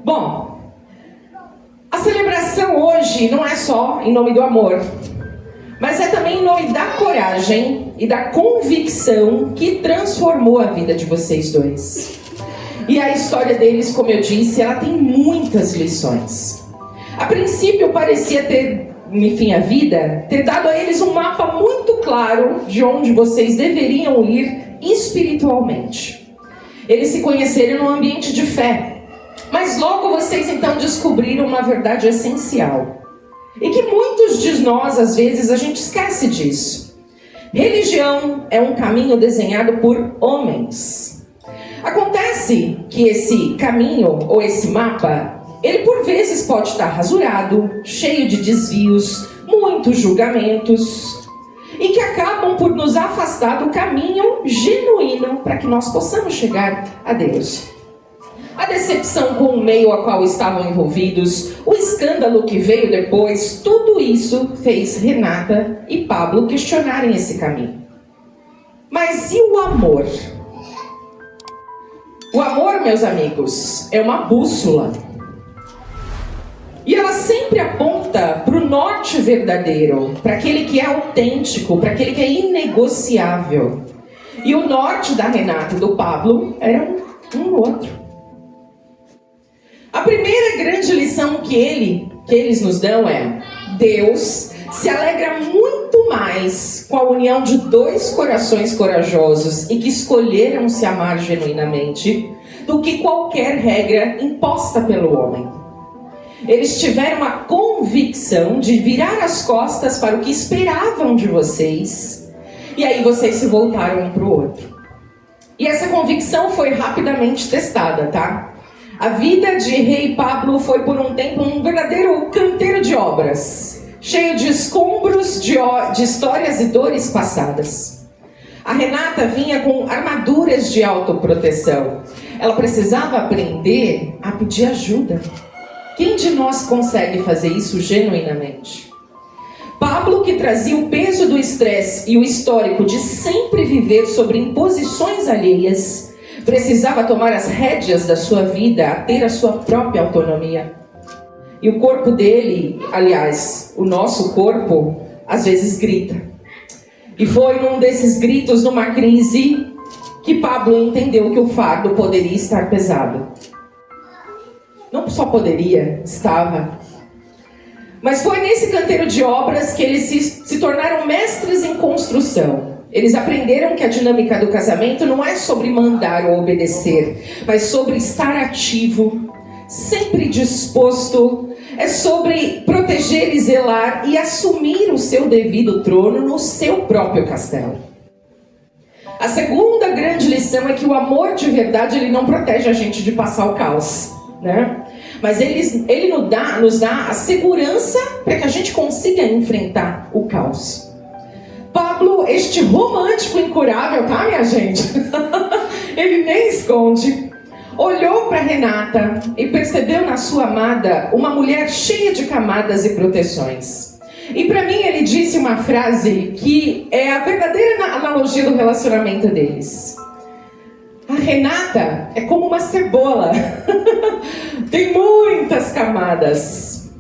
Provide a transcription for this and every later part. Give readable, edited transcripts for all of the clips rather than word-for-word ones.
Bom, a celebração hoje não é só em nome do amor, mas é também em nome da coragem e da convicção que transformou a vida de vocês dois. E a história deles, como eu disse, ela tem muitas lições. A princípio parecia a vida ter dado a eles um mapa muito claro de onde vocês deveriam ir espiritualmente. Eles se conheceram num ambiente de fé, mas logo vocês então descobriram uma verdade essencial. E que muitos de nós, às vezes, a gente esquece disso. Religião é um caminho desenhado por homens. Acontece que esse caminho, ou esse mapa, ele por vezes pode estar rasurado, cheio de desvios, muitos julgamentos, e que acabam por nos afastar do caminho genuíno para que nós possamos chegar a Deus. A decepção com o meio a qual estavam envolvidos, o escândalo que veio depois, tudo isso fez Renata e Pablo questionarem esse caminho. Mas e o amor? O amor, meus amigos, é uma bússola. E ela sempre aponta para o norte verdadeiro, para aquele que é autêntico, para aquele que é inegociável. E o norte da Renata e do Pablo era um outro. A primeira grande lição que eles nos dão é: Deus se alegra muito mais com a união de dois corações corajosos e que escolheram se amar genuinamente do que qualquer regra imposta pelo homem. Eles tiveram a convicção de virar as costas para o que esperavam de vocês, e aí vocês se voltaram um para o outro. E essa convicção foi rapidamente testada, tá? A vida de Rei Pablo foi por um tempo um verdadeiro canteiro de obras, cheio de escombros de histórias e dores passadas. A Renata vinha com armaduras de autoproteção. Ela precisava aprender a pedir ajuda. Quem de nós consegue fazer isso genuinamente? Pablo, que trazia o peso do estresse e o histórico de sempre viver sobre imposições alheias, precisava tomar as rédeas da sua vida, a ter a sua própria autonomia. E o corpo dele, aliás, o nosso corpo, às vezes grita. E foi num desses gritos, numa crise, que Pablo entendeu que o fardo poderia estar pesado. Não só poderia, estava. Mas foi nesse canteiro de obras que eles se tornaram mestres em construção. Eles aprenderam que a dinâmica do casamento não é sobre mandar ou obedecer, mas sobre estar ativo, sempre disposto. É sobre proteger e zelar e assumir o seu devido trono no seu próprio castelo. A segunda grande lição é que o amor de verdade ele não protege a gente de passar o caos, né? Mas ele nos dá a segurança para que a gente consiga enfrentar o caos. Pablo, este romântico incurável, tá, minha gente? Ele nem esconde. Olhou para Renata e percebeu na sua amada uma mulher cheia de camadas e proteções. E para mim ele disse uma frase que é a verdadeira analogia do relacionamento deles. A Renata é como uma cebola. Tem muitas camadas.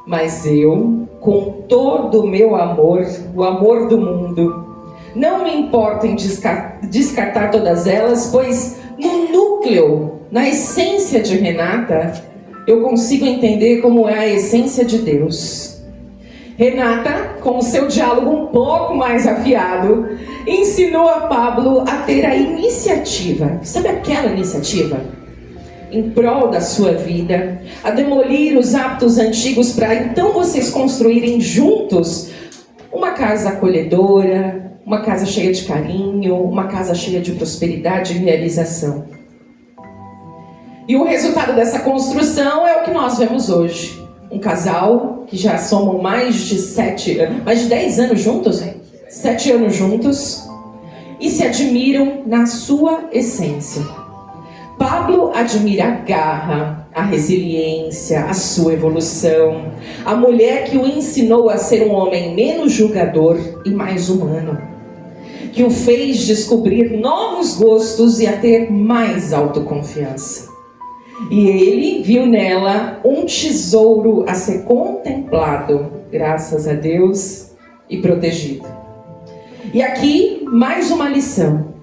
Mas eu, com todo o meu amor, o amor do mundo, não me importo em descartar todas elas, pois no núcleo, na essência de Renata, eu consigo entender como é a essência de Deus. Renata, com o seu diálogo um pouco mais afiado, ensinou a Pablo a ter a iniciativa. Sabe aquela iniciativa? Em prol da sua vida, a demolir os hábitos antigos para então vocês construírem juntos uma casa acolhedora, uma casa cheia de carinho, uma casa cheia de prosperidade e realização. E o resultado dessa construção é o que nós vemos hoje. Um casal que já somam mais de 10 anos juntos, 7 anos juntos, e se admiram na sua essência. Pablo admira a garra, a resiliência, a sua evolução, a mulher que o ensinou a ser um homem menos julgador e mais humano, que o fez descobrir novos gostos e a ter mais autoconfiança. E ele viu nela um tesouro a ser contemplado, graças a Deus, e protegido. E aqui, mais uma lição.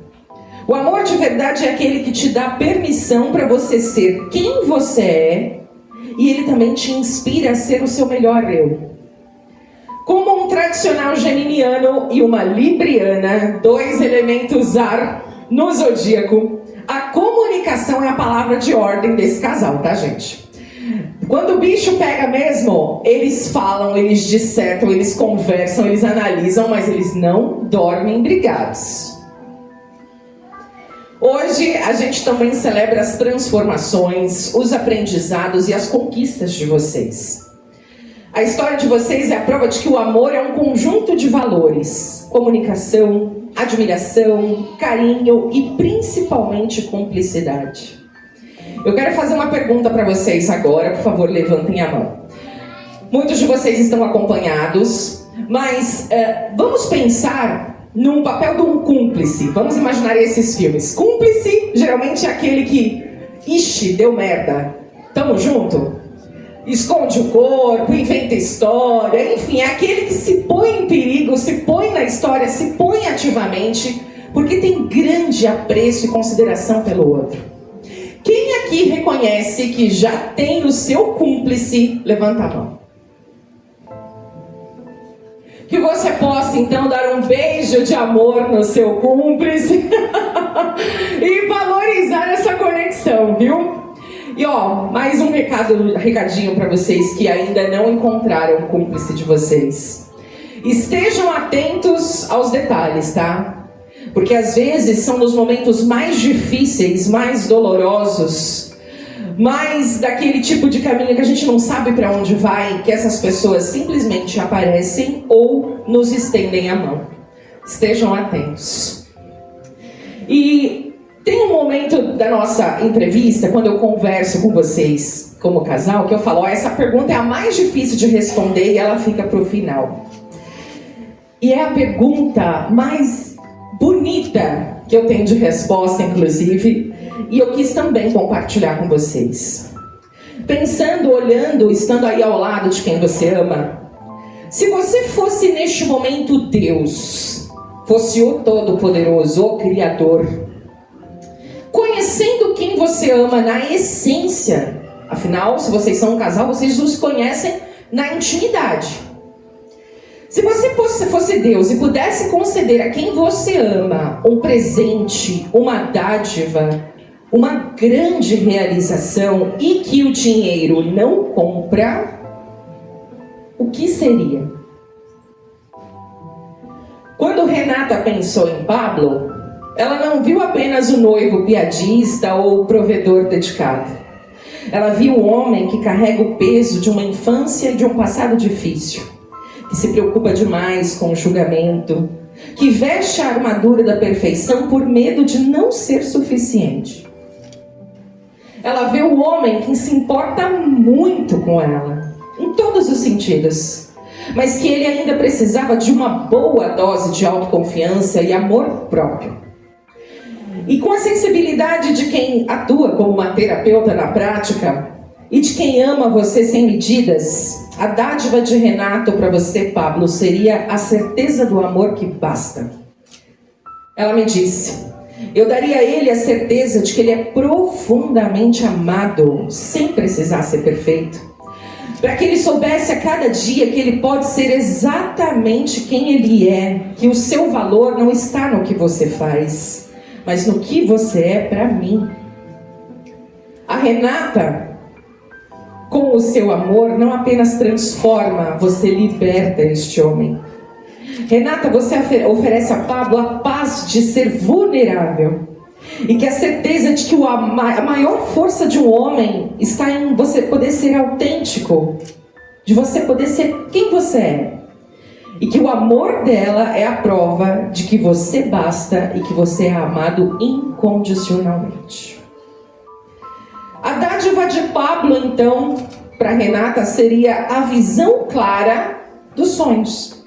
O amor de verdade é aquele que te dá permissão para você ser quem você é, e ele também te inspira a ser o seu melhor eu. Como um tradicional geminiano e uma libriana, 2 elementos ar no zodíaco, a comunicação é a palavra de ordem desse casal, tá, gente? Quando o bicho pega mesmo, eles falam, eles dissertam, eles conversam, eles analisam, mas eles não dormem brigados. Hoje a gente também celebra as transformações, os aprendizados e as conquistas de vocês. A história de vocês é a prova de que o amor é um conjunto de valores: comunicação, admiração, carinho e principalmente cumplicidade. Eu quero fazer uma pergunta para vocês agora, por favor, levantem a mão. Muitos de vocês estão acompanhados, mas vamos pensar num papel de um cúmplice. Vamos imaginar esses filmes. Cúmplice geralmente é aquele que, ixi, deu merda, tamo junto? Esconde o corpo, inventa história, enfim, é aquele que se põe em perigo, se põe na história, se põe ativamente, porque tem grande apreço e consideração pelo outro. Quem aqui reconhece que já tem o seu cúmplice? Levanta a mão. Que você possa então dar um beijo de amor no seu cúmplice e valorizar essa conexão, viu? E ó, mais um recadinho para vocês que ainda não encontraram o cúmplice de vocês. Estejam atentos aos detalhes, tá? Porque às vezes são nos momentos mais difíceis, mais dolorosos, mais daquele tipo de caminho que a gente não sabe para onde vai, que essas pessoas simplesmente aparecem ou nos estendem a mão. Estejam atentos. E tem um momento da nossa entrevista, quando eu converso com vocês como casal, que eu falo, essa pergunta é a mais difícil de responder e ela fica para o final. E é a pergunta mais bonita que eu tenho de resposta, inclusive, e eu quis também compartilhar com vocês. Pensando, olhando, estando aí ao lado de quem você ama, se você fosse neste momento Deus, fosse o Todo-Poderoso, o Criador, conhecendo quem você ama na essência, afinal, se vocês são um casal, vocês os conhecem na intimidade. Se você fosse Deus e pudesse conceder a quem você ama um presente, uma dádiva, uma grande realização e que o dinheiro não compra, o que seria? Quando Renata pensou em Pablo, ela não viu apenas o noivo piadista ou o provedor dedicado. Ela viu o homem que carrega o peso de uma infância e de um passado difícil, que se preocupa demais com o julgamento, que veste a armadura da perfeição por medo de não ser suficiente. Ela vê o homem que se importa muito com ela, em todos os sentidos, mas que ele ainda precisava de uma boa dose de autoconfiança e amor próprio. E com a sensibilidade de quem atua como uma terapeuta na prática e de quem ama você sem medidas, a dádiva de Renato para você, Pablo, seria a certeza do amor que basta. Ela me disse, eu daria a ele a certeza de que ele é profundamente amado, sem precisar ser perfeito, para que ele soubesse a cada dia que ele pode ser exatamente quem ele é, que o seu valor não está no que você faz, mas no que você é para mim. A Renata, com o seu amor, não apenas transforma, você liberta este homem. Renata, você oferece a Pablo a paz de ser vulnerável. E que a certeza de que a maior força de um homem está em você poder ser autêntico. De você poder ser quem você é. E que o amor dela é a prova de que você basta e que você é amado incondicionalmente. A dádiva de Pablo, então, para Renata, seria a visão clara dos sonhos.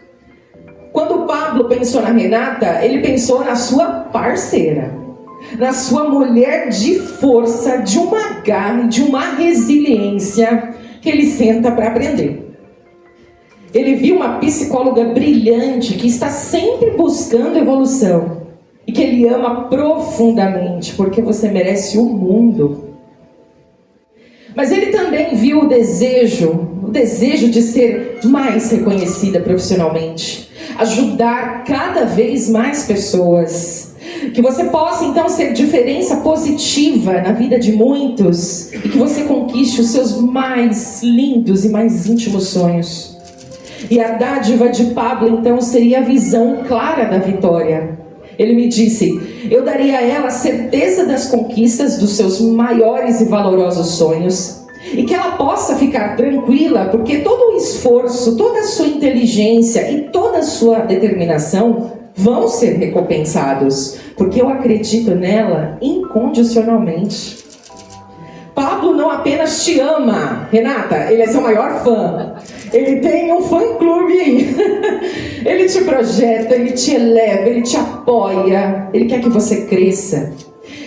Quando Pablo pensou na Renata, ele pensou na sua parceira. na sua mulher de força, de uma garra, de uma resiliência que ele senta para aprender. Ele viu uma psicóloga brilhante que está sempre buscando evolução e que ele ama profundamente, porque você merece o mundo. Mas ele também viu o desejo de ser mais reconhecida profissionalmente, ajudar cada vez mais pessoas, que você possa então ser diferença positiva na vida de muitos e que você conquiste os seus mais lindos e mais íntimos sonhos. E a dádiva de Pablo então seria a visão clara da vitória. Ele me disse: eu daria a ela a certeza das conquistas dos seus maiores e valorosos sonhos, e que ela possa ficar tranquila, porque todo o esforço, toda a sua inteligência e toda a sua determinação vão ser recompensados, porque eu acredito nela incondicionalmente. Pablo não apenas te ama, Renata, ele é seu maior fã. Ele tem um fã-clube aí. Ele te projeta, ele te eleva, ele te apoia. Ele quer que você cresça.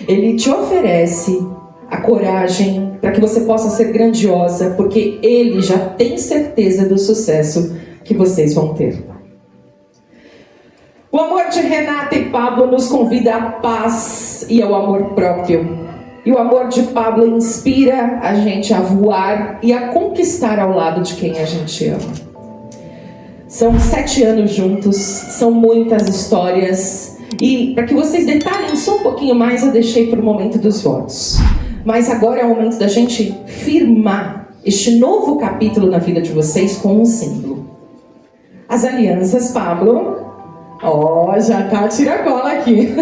Ele te oferece a coragem para que você possa ser grandiosa, porque ele já tem certeza do sucesso que vocês vão ter. O amor de Renata e Pablo nos convida à paz e ao amor próprio. E o amor de Pablo inspira a gente a voar e a conquistar ao lado de quem a gente ama. São 7 anos juntos, são muitas histórias. E para que vocês detalhem só um pouquinho mais, eu deixei para o momento dos votos. Mas agora é o momento da gente firmar este novo capítulo na vida de vocês com um símbolo. As alianças, Pablo. Ó, já tá a tiracola aqui.